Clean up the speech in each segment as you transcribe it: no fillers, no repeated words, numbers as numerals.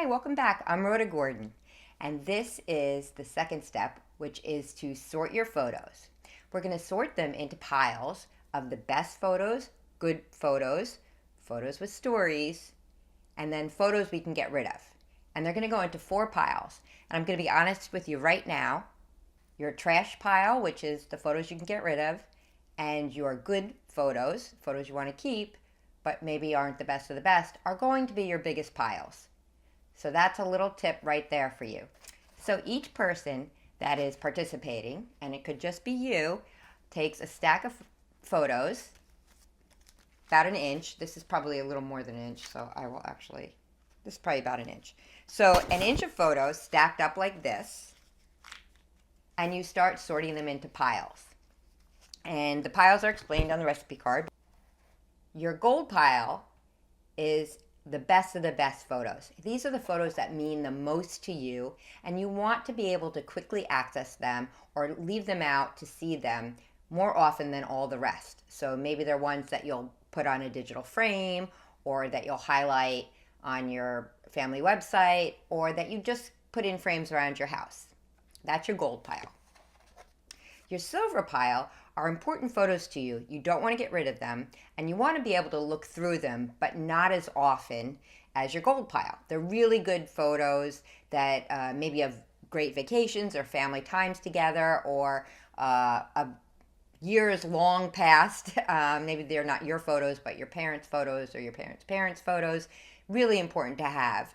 Hi, welcome back. I'm Rhoda Gordon, and this is the second step, which is to sort your photos. We're going to sort them into piles of the best photos, good photos, photos with stories, and then photos we can get rid of. And they're going to go into 4 piles. And I'm going to be honest with you right now. Your trash pile, which is the photos you can get rid of, and your good photos, photos you want to keep, but maybe aren't the best of the best, are going to be your biggest piles. So that's a little tip right there for you. So each person that is participating, and it could just be you, takes a stack of photos, about an inch. This is probably a little more than an inch, so I will actually, this is probably about an inch. So an inch of photos stacked up like this, and you start sorting them into piles. And the piles are explained on the recipe card. Your gold pile is the best of the best photos. These are the photos that mean the most to you, and you want to be able to quickly access them or leave them out to see them more often than all the rest. So maybe they're ones that you'll put on a digital frame, or that you'll highlight on your family website, or that you just put in frames around your house. That's your gold pile. Your silver pile are important photos to you. You don't want to get rid of them, and you want to be able to look through them, but not as often as your gold pile. They're really good photos that maybe of great vacations or family times together, or years long past. Maybe they're not your photos, but your parents' photos or your parents' photos. Really important to have.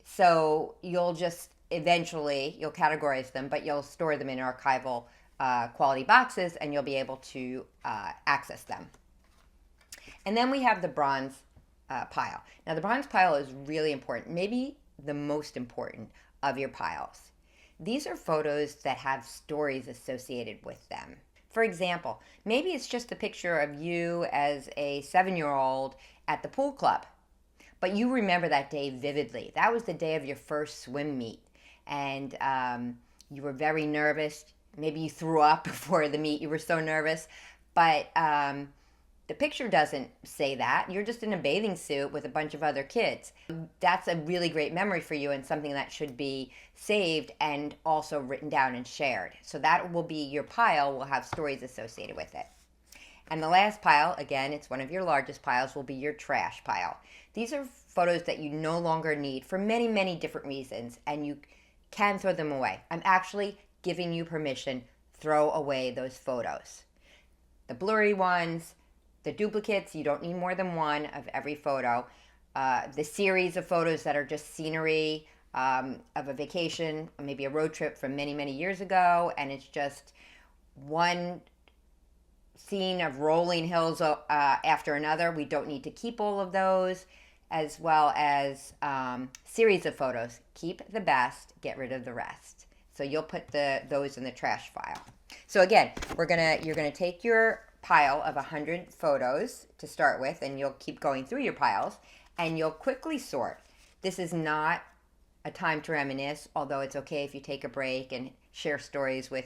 So you'll just eventually, you'll categorize them, but you'll store them in archival quality boxes, and you'll be able to access them. And then we have the bronze pile. Now the bronze pile is really important, maybe the most important of your piles. These are photos that have stories associated with them. For example, maybe it's just a picture of you as a 7-year-old at the pool club, but you remember that day vividly. That was the day of your first swim meet, and you were very nervous. Maybe you threw up before the meet. You were so nervous. But the picture doesn't say that. You're just in a bathing suit with a bunch of other kids. That's a really great memory for you, and something that should be saved and also written down and shared. So that will be your pile, will have stories associated with it. And the last pile, again, it's one of your largest piles, will be your trash pile. These are photos that you no longer need for many, many different reasons, and you can throw them away. I'm actually giving you permission, throw away those photos. The blurry ones, the duplicates, you don't need more than one of every photo. The series of photos that are just scenery of a vacation, maybe a road trip from many, many years ago, and it's just one scene of rolling hills after another. We don't need to keep all of those, as well as series of photos. Keep the best, get rid of the rest. So you'll put those in the trash file. So again, you're gonna take your pile of 100 photos to start with, and you'll keep going through your piles, and you'll quickly sort. This is not a time to reminisce, although it's okay if you take a break and share stories with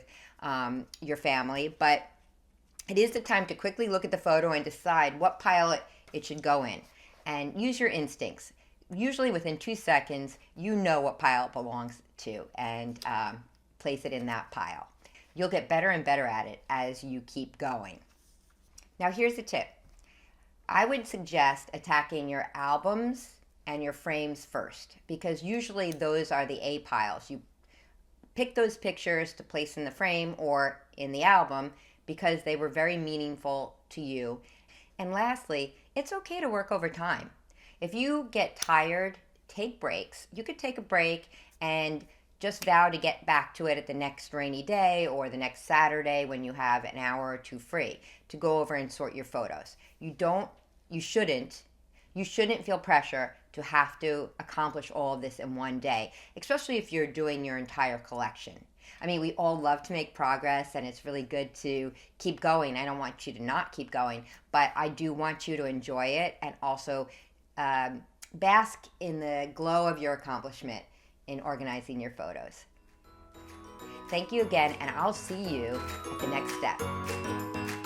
your family, but it is the time to quickly look at the photo and decide what pile it should go in, and use your instincts. Usually within 2 seconds, you know what pile it belongs to, and place it in that pile. You'll get better and better at it as you keep going. Now here's a tip. I would suggest attacking your albums and your frames first, because usually those are the A piles. You pick those pictures to place in the frame or in the album because they were very meaningful to you. And lastly, it's okay to work over time. If you get tired, take breaks. You could take a break and just vow to get back to it at the next rainy day or the next Saturday when you have an hour or two free to go over and sort your photos. You shouldn't feel pressure to have to accomplish all of this in one day, especially if you're doing your entire collection. I mean, we all love to make progress, and it's really good to keep going. I don't want you to not keep going, but I do want you to enjoy it and also bask in the glow of your accomplishment in organizing your photos. Thank you again, and I'll see you at the next step.